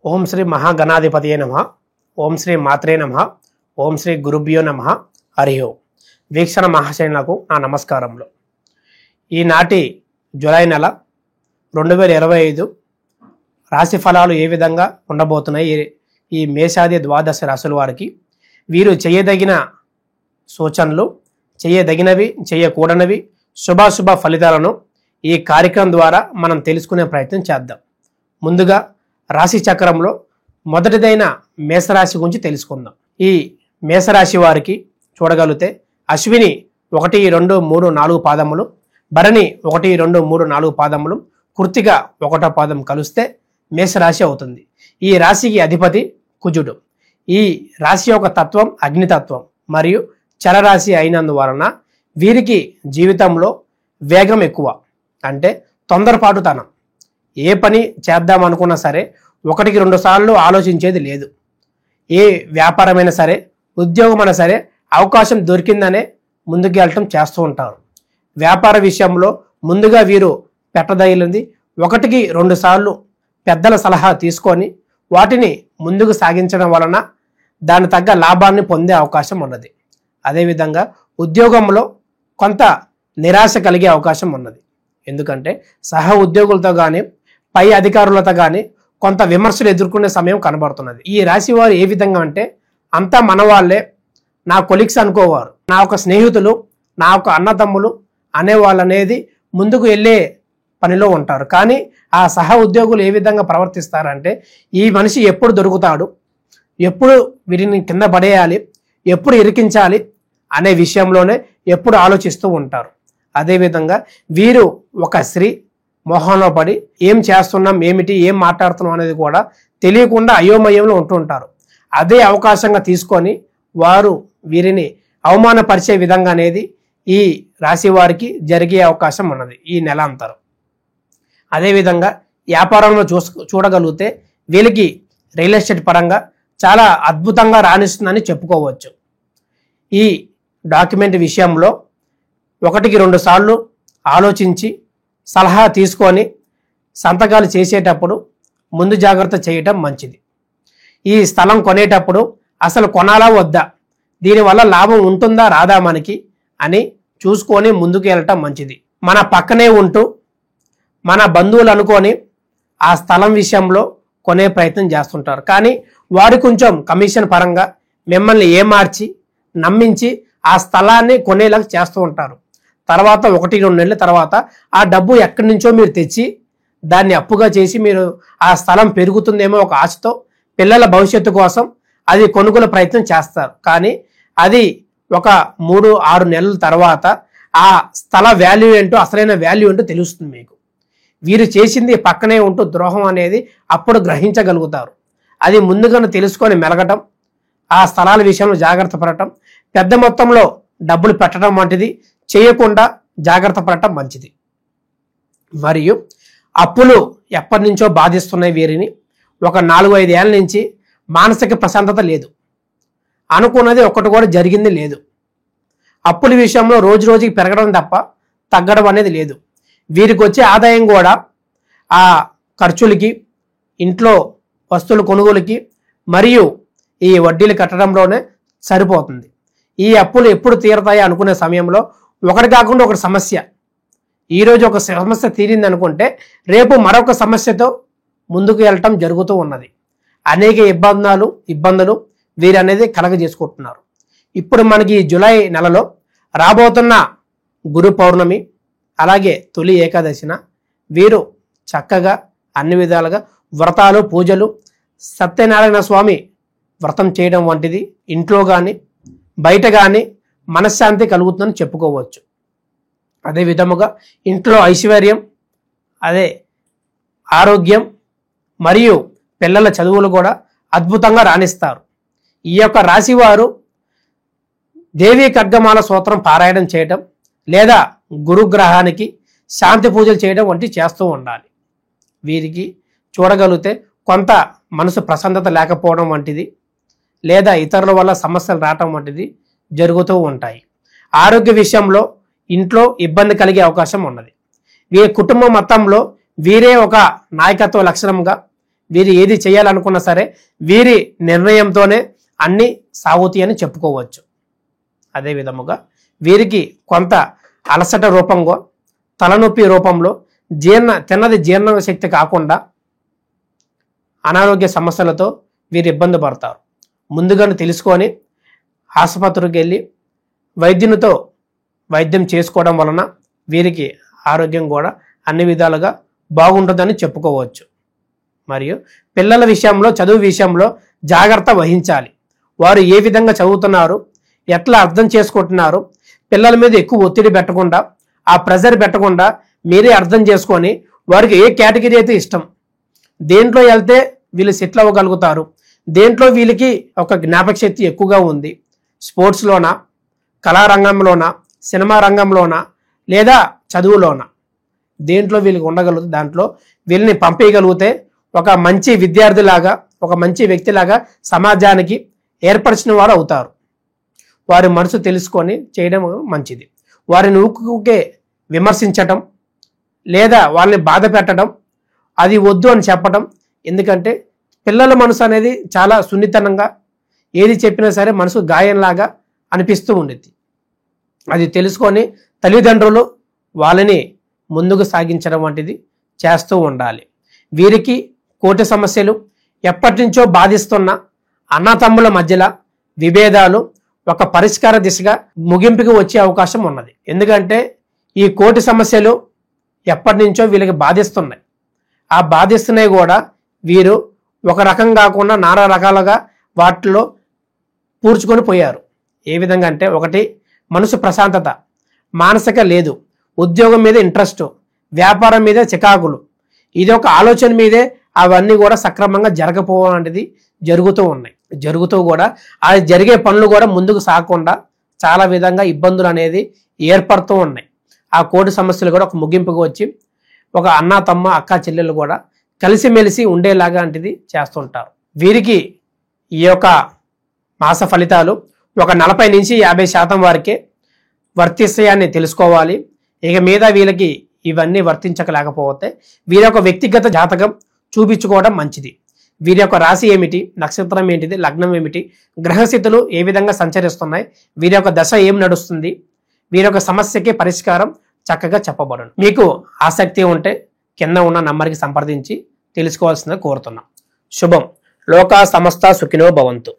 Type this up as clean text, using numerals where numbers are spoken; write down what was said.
ఓం శ్రీ మహాగణాధిపతియే నమః. ఓం శ్రీ మాత్రే నమః. ఓం శ్రీ గురుభ్యో నమః. హరి ఓం. వీక్షణ మహాశయులకు నా నమస్కారములు. ఈనాటి జూలై నెల 2025 రాశి ఫలాలు ఏ విధంగా ఉండబోతున్నాయి, ఈ మేషాది ద్వాదశ రాశుల వారికి వీరు చేయదగిన సూచనలు, చేయదగినవి, చేయకూడనివి, శుభాశుభ ఫలితాలను ఈ కార్యక్రమం ద్వారా మనం తెలుసుకునే ప్రయత్నం చేద్దాం. ముందుగా రాశి చక్రంలో మొదటిదైన మేషరాశి గురించి తెలుసుకుందాం. ఈ మేషరాశి వారికి చూడగలిగితే అశ్విని 1, 2, 3, 4 పాదములు, భరణి 1, 2, 3, 4 పాదములు, కృత్తిక 1వ పాదం కలిస్తే మేషరాశి అవుతుంది. ఈ రాశికి అధిపతి కుజుడు. ఈ రాశి యొక్క తత్వం అగ్నితత్వం మరియు చరరాశి అయినందువలన వీరికి జీవితంలో వేగం ఎక్కువ, అంటే తొందరపాటుతనం. ఏ పని చేద్దాం అనుకున్నా సరే 1కి 2 సార్లు ఆలోచించేది లేదు. ఏ వ్యాపారమైనా సరే, ఉద్యోగమైనా సరే అవకాశం దొరికిందనే ముందుకు వెళ్ళటం చేస్తూ ఉంటారు. వ్యాపార విషయంలో ముందుగా వీరు పెట్టదగిలింది 1కి 2 సార్లు పెద్దల సలహా తీసుకొని వాటిని ముందుకు సాగించడం వలన దాని తగ్గ లాభాన్ని పొందే అవకాశం ఉన్నది. అదేవిధంగా ఉద్యోగంలో కొంత నిరాశ కలిగే అవకాశం ఉన్నది. ఎందుకంటే సహ ఉద్యోగులతో కానీ పై అధికారులతో కానీ కొంత విమర్శలు ఎదుర్కొనే సమయం కనబడుతున్నది. ఈ రాశి వారు ఏ విధంగా అంటే అంతా మన వాళ్ళే, నా కొలీగ్స్ అనుకోవారు, నా ఒక స్నేహితులు, నా ఒక అన్నతమ్ములు అనేవాళ్ళు అనేది ముందుకు వెళ్ళే పనిలో ఉంటారు. కానీ ఆ సహ ఉద్యోగులు ఏ విధంగా ప్రవర్తిస్తారంటే ఈ మనిషి ఎప్పుడు దొరుకుతాడు, ఎప్పుడు వీరిని కింద పడేయాలి, ఎప్పుడు ఇరికించాలి అనే విషయంలోనే ఎప్పుడు ఆలోచిస్తూ ఉంటారు. అదేవిధంగా వీరు ఒక స్త్రీ మోహంలో పడి ఏం చేస్తున్నాం, ఏమిటి, ఏం మాట్లాడుతున్నాం అనేది కూడా తెలియకుండా అయోమయంలో ఉంటుంటారు. అదే అవకాశంగా తీసుకొని వారు వీరిని అవమానపరిచే విధంగా అనేది ఈ రాశి వారికి జరిగే అవకాశం ఉన్నది ఈ నెలాంతరం. అదేవిధంగా వ్యాపారంలో చూడగలిగితే వీళ్ళకి రియల్ ఎస్టేట్ పరంగా చాలా అద్భుతంగా రాణిస్తుందని చెప్పుకోవచ్చు. ఈ డాక్యుమెంట్ విషయంలో 1కి 2 సార్లు ఆలోచించి సలహా తీసుకొని సంతకాలు చేసేటప్పుడు ముందు జాగ్రత్త చేయటం మంచిది. ఈ స్థలం కొనేటప్పుడు అసలు కొనాలా వద్దా, దీనివల్ల లాభం ఉంటుందా రాదా మనకి అని చూసుకొని ముందుకు వెళ్ళటం మంచిది. మన పక్కనే ఉంటూ మన బంధువులు అనుకొని ఆ స్థలం విషయంలో కొనే ప్రయత్నం చేస్తుంటారు. కానీ వారు కొంచెం కమిషన్ పరంగా మిమ్మల్ని ఏమార్చి నమ్మించి ఆ స్థలాన్ని కొనేలాగా చేస్తూ ఉంటారు. తర్వాత 1-2 నెలల తర్వాత ఆ డబ్బు ఎక్కడి నుంచో మీరు తెచ్చి దాన్ని అప్పుగా చేసి మీరు ఆ స్థలం పెరుగుతుందేమో ఒక ఆశతో పిల్లల భవిష్యత్తు కోసం అది కొనుగోలు ప్రయత్నం చేస్తారు. కానీ అది ఒక 3-6 నెలల తర్వాత ఆ స్థల వాల్యూ ఏంటో, అసలైన వాల్యూ ఏంటో తెలుస్తుంది మీకు. వీరు చేసింది పక్కనే ఉంటూ ద్రోహం అనేది అప్పుడు గ్రహించగలుగుతారు. అది ముందుగానే తెలుసుకొని మెలగటం, ఆ స్థలాల విషయంలో జాగ్రత్త పడటం, పెద్ద మొత్తంలో డబ్బులు పెట్టడం వంటిది చేయకుండా జాగ్రత్త పడటం మంచిది. మరియు అప్పులు ఎప్పటి నుంచో బాధిస్తున్నాయి వీరిని. ఒక 4-5 ఏళ్ళ నుంచి మానసిక ప్రశాంతత లేదు, అనుకున్నది ఒకటి కూడా జరిగింది లేదు. అప్పుల విషయంలో రోజు రోజుకి పెరగడం తప్ప తగ్గడం అనేది లేదు. వీరికి వచ్చే ఆదాయం కూడా ఆ ఖర్చులకి, ఇంట్లో వస్తువుల కొనుగోలుకి మరియు ఈ వడ్డీలు కట్టడంలోనే సరిపోతుంది. ఈ అప్పులు ఎప్పుడు తీరతాయి అనుకునే సమయంలో ఒకటి కాకుండా ఒకటి సమస్య, ఈరోజు ఒక సమస్య తీరింది అనుకుంటే రేపు మరొక సమస్యతో ముందుకు వెళ్ళటం జరుగుతూ ఉన్నది. అనేక ఇబ్బందులు వీరు అనేది కలగజేసుకుంటున్నారు. ఇప్పుడు మనకి జూలై నెలలో రాబోతున్న గురు పౌర్ణమి అలాగే తొలి ఏకాదశిన వీరు చక్కగా అన్ని విధాలుగా వ్రతాలు, పూజలు, సత్యనారాయణ స్వామి వ్రతం చేయడం వంటిది ఇంట్లో కానీ బయట కానీ మనశ్శాంతి కలుగుతుందని చెప్పుకోవచ్చు. అదే విధముగా ఇంట్లో ఐశ్వర్యం, అదే ఆరోగ్యం మరియు పిల్లల చదువులు కూడా అద్భుతంగా రాణిస్తారు. ఈ యొక్క రాశి వారు దేవీ ఖడ్గమాల స్తోత్రం పారాయణం చేయటం లేదా గురుగ్రహానికి శాంతి పూజలు చేయడం వంటివి చేస్తూ ఉండాలి. వీరికి చూడగలిగితే కొంత మనసు ప్రశాంతత లేకపోవడం వంటిది లేదా ఇతరుల వల్ల సమస్యలు రావటం వంటిది జరుగుతూ ఉంటాయి. ఆరోగ్య విషయంలో ఇంట్లో ఇబ్బంది కలిగే అవకాశం ఉన్నది. వీరి కుటుంబం మొత్తంలో వీరే ఒక నాయకత్వ లక్షణంగా వీరు ఏది చేయాలనుకున్నా సరే వీరి నిర్ణయంతోనే అన్ని సాగుతాయి అని చెప్పుకోవచ్చు. అదే విధముగా వీరికి కొంత అలసట రూపంలో, తలనొప్పి రూపంలో, తిన్నది జీర్ణ శక్తి కాకుండా అనారోగ్య సమస్యలతో వీరు ఇబ్బంది పడతారు. ముందుగానే తెలుసుకొని ఆసుపత్రికి వెళ్ళి వైద్యునితో వైద్యం చేసుకోవడం వలన వీరికి ఆరోగ్యం కూడా అన్ని విధాలుగా బాగుంటుందని చెప్పుకోవచ్చు. మరియు పిల్లల విషయంలో, చదువు విషయంలో జాగ్రత్త వహించాలి. వారు ఏ విధంగా చదువుతున్నారు, ఎట్లా అర్థం చేసుకుంటున్నారు, పిల్లల మీద ఎక్కువ ఒత్తిడి పెట్టకుండా, ఆ ప్రెజర్ పెట్టకుండా మీరే అర్థం చేసుకొని వారికి ఏ కేటగిరీ అయితే ఇష్టం, దేంట్లో వెళ్తే వీళ్ళు సెటిల్ అవ్వగలుగుతారు, దేంట్లో వీళ్ళకి ఒక జ్ఞాపక శక్తి ఎక్కువగా ఉంది, స్పోర్ట్స్లోనా, కళారంగంలోనా, సినిమా రంగంలోనా, లేదా చదువులోనా, దేంట్లో వీళ్ళకి ఉండగలుగుతుంది, దాంట్లో వీళ్ళని పంపేయగలిగితే ఒక మంచి విద్యార్థిలాగా, ఒక మంచి వ్యక్తిలాగా సమాజానికి ఏర్పరిచిన వారు అవుతారు. వారి మనసు తెలుసుకొని చేయడం మంచిది. వారిని ఊకే విమర్శించటం లేదా వాళ్ళని బాధ పెట్టడం అది వద్దు అని చెప్పడం. ఎందుకంటే పిల్లల మనసు అనేది చాలా సున్నితంగా, ఏది చెప్పినా సరే మనసు గాయంలాగా అనిపిస్తూ ఉండేది. అది తెలుసుకొని తల్లిదండ్రులు వాళ్ళని ముందుకు సాగించడం వంటిది చేస్తూ ఉండాలి. వీరికి కోర్టు సమస్యలు, ఎప్పటి నుంచో బాధిస్తున్న అన్నతమ్ముల మధ్యలో విభేదాలు ఒక పరిష్కార దిశగా ముగింపుకి వచ్చే అవకాశం ఉన్నది. ఎందుకంటే ఈ కోర్టు సమస్యలు ఎప్పటి నుంచో వీళ్ళకి బాధిస్తున్నాయి. ఆ బాధిస్తున్నాయి కూడా వీరు ఒక రకం కాకుండా నానా రకాలుగా వాటిలో పూడ్చుకొని పోయారు. ఏ విధంగా అంటే, ఒకటి మనసు ప్రశాంతత, మానసిక లేదు, ఉద్యోగం మీద ఇంట్రెస్ట్, వ్యాపారం మీద చికాకులు, ఇది ఒక ఆలోచన మీదే అవన్నీ కూడా సక్రమంగా జరగకపోవడం అనేది జరుగుతూ ఉన్నాయి. జరుగుతూ కూడా అది జరిగే పనులు కూడా ముందుకు సాగకుండా చాలా విధంగా ఇబ్బందులు అనేది ఏర్పడుతూ ఉన్నాయి. ఆ కోర్టు సమస్యలు కూడా ఒక ముగింపుకు వచ్చి ఒక అన్న తమ్మ, అక్క చెల్లెలు కూడా కలిసిమెలిసి ఉండేలాగా అంటిది చేస్తుంటారు. వీరికి ఈ యొక్క మాస ఫలితాలు ఒక 40 నుంచి 50% వారికే వర్తిస్తాయని తెలుసుకోవాలి. ఇక మీద వీళ్ళకి ఇవన్నీ వర్తించకలేకపోతే వీరి యొక్క వ్యక్తిగత జాతకం చూపించుకోవడం మంచిది. వీరి యొక్క రాశి ఏమిటి, నక్షత్రం ఏంటిది, లగ్నం ఏమిటి, గ్రహస్థితులు ఏ విధంగా సంచరిస్తున్నాయి, వీరి యొక్క దశ ఏం నడుస్తుంది, వీరి యొక్క సమస్యకి పరిష్కారం చక్కగా చెప్పబడును. మీకు ఆసక్తి ఉంటే కింద ఉన్న నంబర్కి సంప్రదించి తెలుసుకోవాల్సిందిగా కోరుతున్నాం. శుభం. లోకా సమస్త సుఖినో భవంతు.